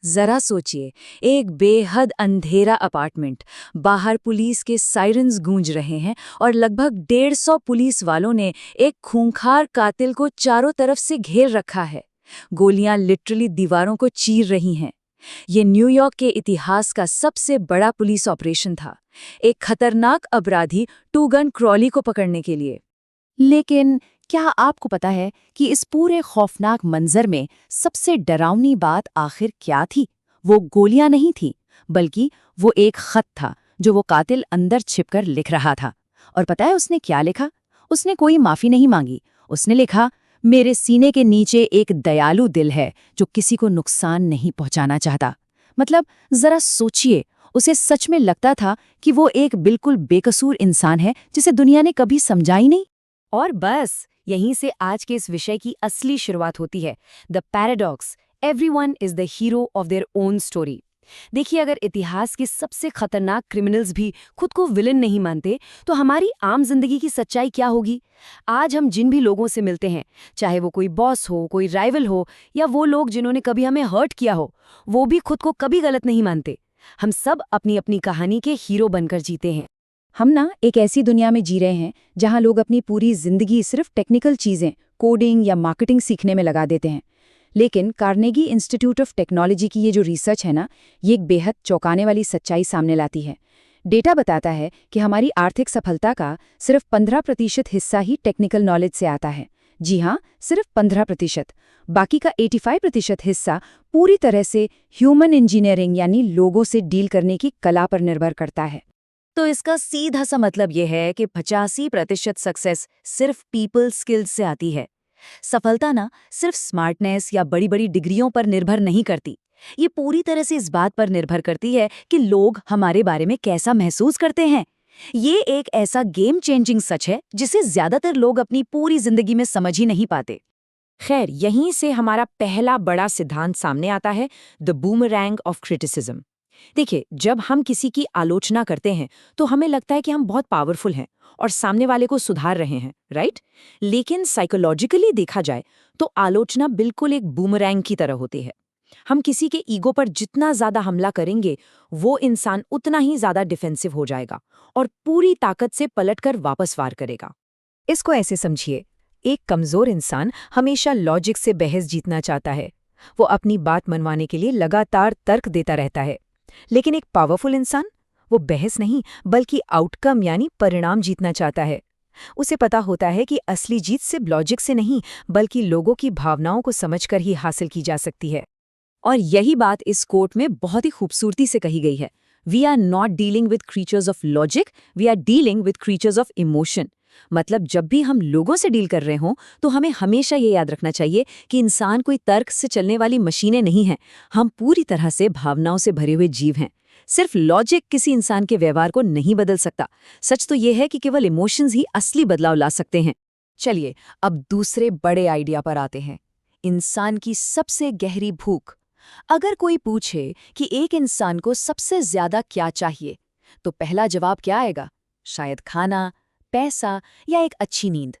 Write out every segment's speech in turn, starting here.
जरा सोचिए, एक बेहद अंधेरा अपार्टमेंट, बाहर पुलिस के सायरन्स गूंज रहे हैं और लगभग 150 पुलिस वालों ने एक खूंखार कातिल को चारों तरफ से घेर रखा है। गोलियां लिटरली दीवारों को चीर रही हैं। ये न्यूयॉर्क के इतिहास का सबसे बड़ा पुलिस ऑपरेशन था, एक खतरनाक अपराधी टू गन क्रॉली को पकड़ने के लिए। लेकिन क्या आपको पता है कि इस पूरे खौफनाक मंजर में सबसे डरावनी बात आखिर क्या थी? वो गोलियां नहीं थी, बल्कि वो एक खत था जो वो कातिल अंदर छिपकर लिख रहा था। और पता है उसने क्या लिखा? उसने कोई माफी नहीं मांगी। उसने लिखा, मेरे सीने के नीचे एक दयालु दिल है जो किसी को नुकसान नहीं पहुंचाना चाहता। मतलब जरा सोचिए, उसे सच में लगता था कि वो एक बिल्कुल बेकसूर इंसान है जिसे दुनिया ने कभी समझा ही नहीं। और बस यहीं से आज के इस विषय की असली शुरुआत होती है, the paradox, everyone is the hero of their own story. देखिए, अगर इतिहास के सबसे खतरनाक क्रिमिनल्स भी खुद को विलन नहीं मानते, तो हमारी आम जिंदगी की सच्चाई क्या होगी? आज हम जिन भी लोगों से मिलते हैं, चाहे वो कोई बॉस हो, कोई राइवल हो, या वो लोग जिन्होंने कभी हमें हर्ट किया हो, वो भी खुद को कभी गलत नहीं मानते। हम सब अपनी अपनी कहानी के हीरो बनकर जीते हैं। हम ना एक ऐसी दुनिया में जी रहे हैं जहां लोग अपनी पूरी जिंदगी सिर्फ टेक्निकल चीजें, कोडिंग या मार्केटिंग सीखने में लगा देते हैं। लेकिन कार्नेगी इंस्टीट्यूट ऑफ टेक्नोलॉजी की ये जो रिसर्च है ना, ये एक बेहद चौंकाने वाली सच्चाई सामने लाती है। डेटा बताता है कि हमारी आर्थिक सफलता का सिर्फ 15% हिस्सा ही टेक्निकल नॉलेज से आता है। जी हाँ, सिर्फ 15%। बाकी का 85% हिस्सा पूरी तरह से ह्यूमन इंजीनियरिंग यानी लोगों से डील करने की कला पर निर्भर करता है। तो इसका सीधा सा मतलब यह है कि 85% सक्सेस सिर्फ पीपल स्किल्स से आती है। सफलता ना सिर्फ स्मार्टनेस या बड़ी बड़ी डिग्रियों पर निर्भर नहीं करती। ये पूरी तरह से इस बात पर निर्भर करती है कि लोग हमारे बारे में कैसा महसूस करते हैं। ये एक ऐसा गेम चेंजिंग सच है जिसे ज्यादातर लोग अपनी पूरी जिंदगी में समझ ही नहीं पाते। खैर, यहीं से हमारा पहला बड़ा सिद्धांत सामने आता है, द बूमरैंग ऑफ क्रिटिसिज्म। देखिए, जब हम किसी की आलोचना करते हैं तो हमें लगता है कि हम बहुत पावरफुल हैं और सामने वाले को सुधार रहे हैं, राइट? लेकिन साइकोलॉजिकली देखा जाए तो आलोचना बिल्कुल एक बूमरैंग की तरह होती है। हम किसी के ईगो पर जितना ज्यादा हमला करेंगे, वो इंसान उतना ही ज्यादा डिफेंसिव हो जाएगा और पूरी ताकत से पलटकर वापस वार करेगा। इसको ऐसे समझिए, एक कमजोर इंसान हमेशा लॉजिक से बहस जीतना चाहता है। वो अपनी बात मनवाने के लिए लगातार तर्क देता रहता है। लेकिन एक पावरफुल इंसान, वो बहस नहीं बल्कि आउटकम यानी परिणाम जीतना चाहता है। उसे पता होता है कि असली जीत सिर्फ लॉजिक से नहीं बल्कि लोगों की भावनाओं को समझकर ही हासिल की जा सकती है। और यही बात इस कोट में बहुत ही खूबसूरती से कही गई है। We are not dealing with creatures of logic, we are dealing with creatures of emotion. मतलब जब भी हम लोगों से डील कर रहे हों तो हमें हमेशा ये याद रखना चाहिए कि इंसान कोई तर्क से चलने वाली मशीनें नहीं हैं। हम पूरी तरह से भावनाओं से भरे हुए जीव हैं। सिर्फ लॉजिक किसी इंसान के व्यवहार को नहीं बदल सकता। सच तो ये है कि केवल इमोशंस ही असली बदलाव ला सकते हैं। चलिए, अब दूसरे बड़े आइडिया पर आते हैं, इंसान की सबसे गहरी भूख। अगर कोई पूछे कि एक इंसान को सबसे ज्यादा क्या चाहिए, तो पहला जवाब क्या आएगा? शायद खाना, पैसा या एक अच्छी नींद।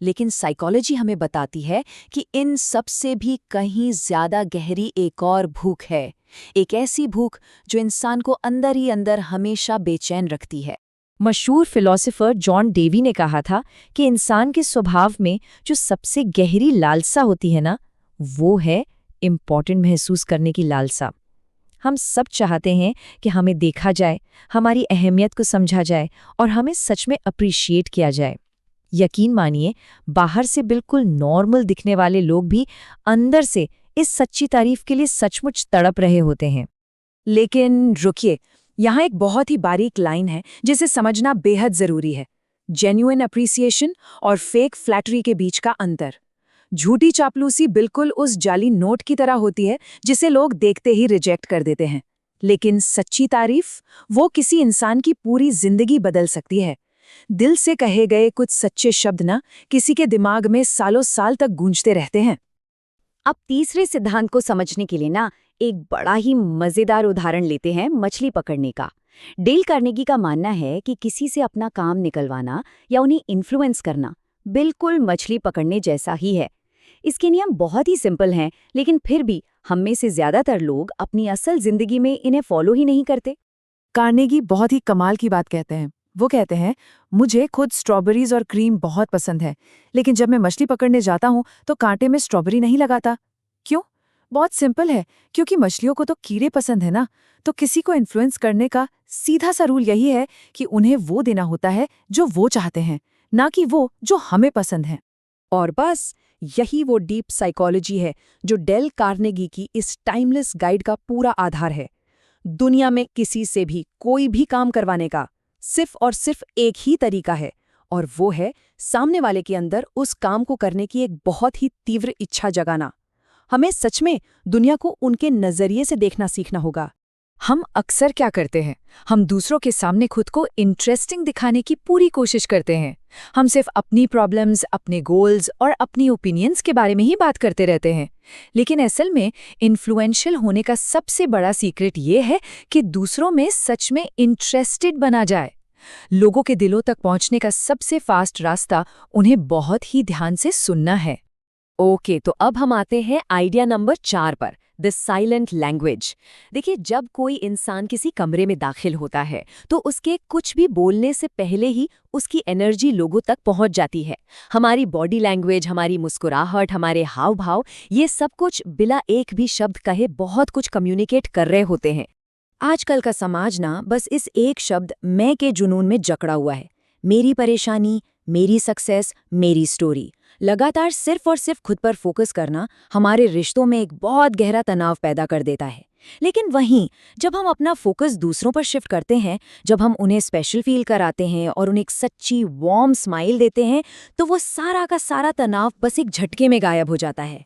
लेकिन साइकोलॉजी हमें बताती है कि इन सब से भी कहीं ज्यादा गहरी एक और भूख है, एक ऐसी भूख जो इंसान को अंदर ही अंदर हमेशा बेचैन रखती है। मशहूर फिलोसोफर जॉन डेवी ने कहा था कि इंसान के स्वभाव में जो सबसे गहरी लालसा होती है ना, वो है इम्पॉर्टेंट महसूस करने की लालसा। हम सब चाहते हैं कि हमें देखा जाए, हमारी अहमियत को समझा जाए और हमें सच में अप्रिशिएट किया जाए। यकीन मानिए, बाहर से बिल्कुल नॉर्मल दिखने वाले लोग भी अंदर से इस सच्ची तारीफ के लिए सचमुच तड़प रहे होते हैं। लेकिन रुकिए, यहाँ एक बहुत ही बारीक लाइन है जिसे समझना बेहद जरूरी है। जेन्युइन अप्रिसिएशन और फेक फ्लैटरी के बीच का अंतर। झूठी चापलूसी बिल्कुल उस जाली नोट की तरह होती है जिसे लोग देखते ही रिजेक्ट कर देते हैं। लेकिन सच्ची तारीफ, वो किसी इंसान की पूरी जिंदगी बदल सकती है। दिल से कहे गए कुछ सच्चे शब्द ना किसी के दिमाग में सालों साल तक गूंजते रहते हैं। अब तीसरे सिद्धांत को समझने के लिए ना एक बड़ा ही मजेदार उदाहरण लेते हैं, मछली पकड़ने का। डेल कार्नेगी का मानना है कि किसी से अपना काम निकलवाना या उन्हें इन्फ्लुएंस करना बिल्कुल मछली पकड़ने जैसा ही है। इसके नियम बहुत ही सिंपल हैं, लेकिन फिर भी हम में से ज्यादातर लोग अपनी असल जिंदगी में इन्हें फॉलो ही नहीं करते। कार्नेगी बहुत ही कमाल की बात कहते हैं। वो कहते हैं, मुझे खुद स्ट्रॉबेरीज और क्रीम बहुत पसंद है, लेकिन जब मैं मछली पकड़ने जाता हूँ तो कांटे में स्ट्रॉबेरी नहीं लगाता। क्यों? बहुत सिंपल है, क्योंकि मछलियों को तो कीड़े पसंद है ना। तो किसी को इन्फ्लुएंस करने का सीधा सा रूल यही है कि उन्हें वो देना होता है जो वो चाहते हैं, ना कि वो जो हमें पसंद है। और बस यही वो डीप साइकोलॉजी है जो डेल कार्नेगी की इस टाइमलेस गाइड का पूरा आधार है। दुनिया में किसी से भी कोई भी काम करवाने का सिर्फ और सिर्फ एक ही तरीका है, और वो है सामने वाले के अंदर उस काम को करने की एक बहुत ही तीव्र इच्छा जगाना। हमें सच में दुनिया को उनके नजरिए से देखना सीखना होगा। हम अक्सर क्या करते हैं, हम दूसरों के सामने खुद को इंटरेस्टिंग दिखाने की पूरी कोशिश करते हैं। हम सिर्फ अपनी प्रॉब्लम्स, अपने गोल्स और अपनी ओपिनियंस के बारे में ही बात करते रहते हैं। लेकिन असल में इन्फ्लुएंशियल होने का सबसे बड़ा सीक्रेट ये है कि दूसरों में सच में इंटरेस्टेड बना जाए। लोगों के दिलों तक पहुंचने का सबसे फास्ट रास्ता उन्हें बहुत ही ध्यान से सुनना है। ओके, तो अब हम आते हैं आइडिया नंबर 4 पर, द साइलेंट लैंग्वेज। देखिए, जब कोई इंसान किसी कमरे में दाखिल होता है तो उसके कुछ भी बोलने से पहले ही उसकी एनर्जी लोगों तक पहुंच जाती है। हमारी बॉडी लैंग्वेज, हमारी मुस्कुराहट, हमारे हाव भाव, ये सब कुछ बिना एक भी शब्द कहे बहुत कुछ कम्युनिकेट कर रहे होते हैं। आजकल का समाज ना बस इस एक शब्द मैं के जुनून में जकड़ा हुआ है। मेरी परेशानी, मेरी सक्सेस, मेरी स्टोरी। लगातार सिर्फ और सिर्फ खुद पर फोकस करना हमारे रिश्तों में एक बहुत गहरा तनाव पैदा कर देता है। लेकिन वहीं जब हम अपना फोकस दूसरों पर शिफ्ट करते हैं, जब हम उन्हें स्पेशल फील कराते हैं और उन्हें एक सच्ची वार्म स्माइल देते हैं, तो वो सारा का सारा तनाव बस एक झटके में गायब हो जाता है।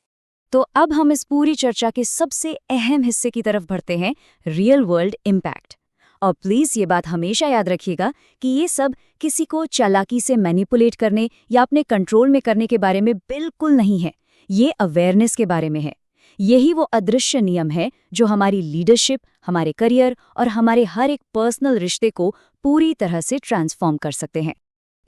तो अब हम इस पूरी चर्चा के सबसे अहम हिस्से की तरफ बढ़ते हैं, रियल वर्ल्ड इम्पैक्ट। और प्लीज ये बात हमेशा याद रखिएगा कि ये सब किसी को चालाकी से मैनिपुलेट करने या अपने कंट्रोल में करने के बारे में बिल्कुल नहीं है। ये अवेयरनेस के बारे में है। यही वो अदृश्य नियम है जो हमारी लीडरशिप, हमारे करियर और हमारे हर एक पर्सनल रिश्ते को पूरी तरह से ट्रांसफॉर्म कर सकते हैं।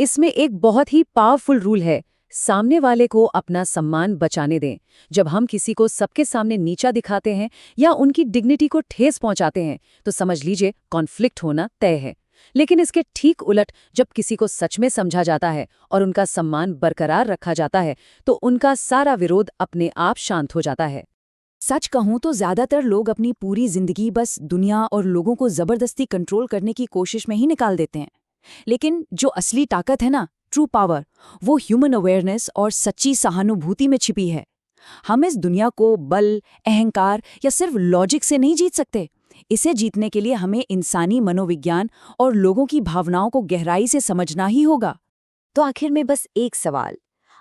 इसमें एक बहुत ही पावरफुल रूल है, सामने वाले को अपना सम्मान बचाने दें। जब हम किसी को सबके सामने नीचा दिखाते हैं या उनकी डिग्निटी को ठेस पहुंचाते हैं तो समझ लीजिए कॉन्फ्लिक्ट होना तय है। लेकिन इसके ठीक उलट, जब किसी को सच में समझा जाता है और उनका सम्मान बरकरार रखा जाता है तो उनका सारा विरोध अपने आप शांत हो जाता है। सच कहूं तो ज्यादातर लोग अपनी पूरी जिंदगी बस दुनिया और लोगों को जबरदस्ती कंट्रोल करने की कोशिश में ही निकाल देते हैं। लेकिन जो असली ताकत है ना, ट्रू पावर, वो ह्यूमन अवेयरनेस और सच्ची सहानुभूति में छिपी है। हम इस दुनिया को बल, अहंकार या सिर्फ लॉजिक से नहीं जीत सकते। इसे जीतने के लिए हमें इंसानी मनोविज्ञान और लोगों की भावनाओं को गहराई से समझना ही होगा। तो आखिर में बस एक सवाल,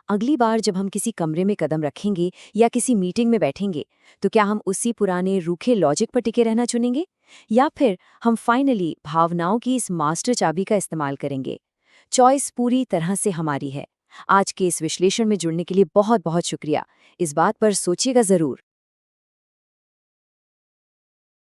अगली बार जब हम किसी कमरे में कदम रखेंगे या किसी मीटिंग में बैठेंगे तो क्या हम उसी पुराने रूखे लॉजिक पर टिके रहना चुनेंगे, या फिर हम फाइनली भावनाओं की इस मास्टर चाबी का इस्तेमाल करेंगे? चॉइस पूरी तरह से हमारी है। आज के इस विश्लेषण में जुड़ने के लिए बहुत बहुत शुक्रिया। इस बात पर सोचिएगा जरूर।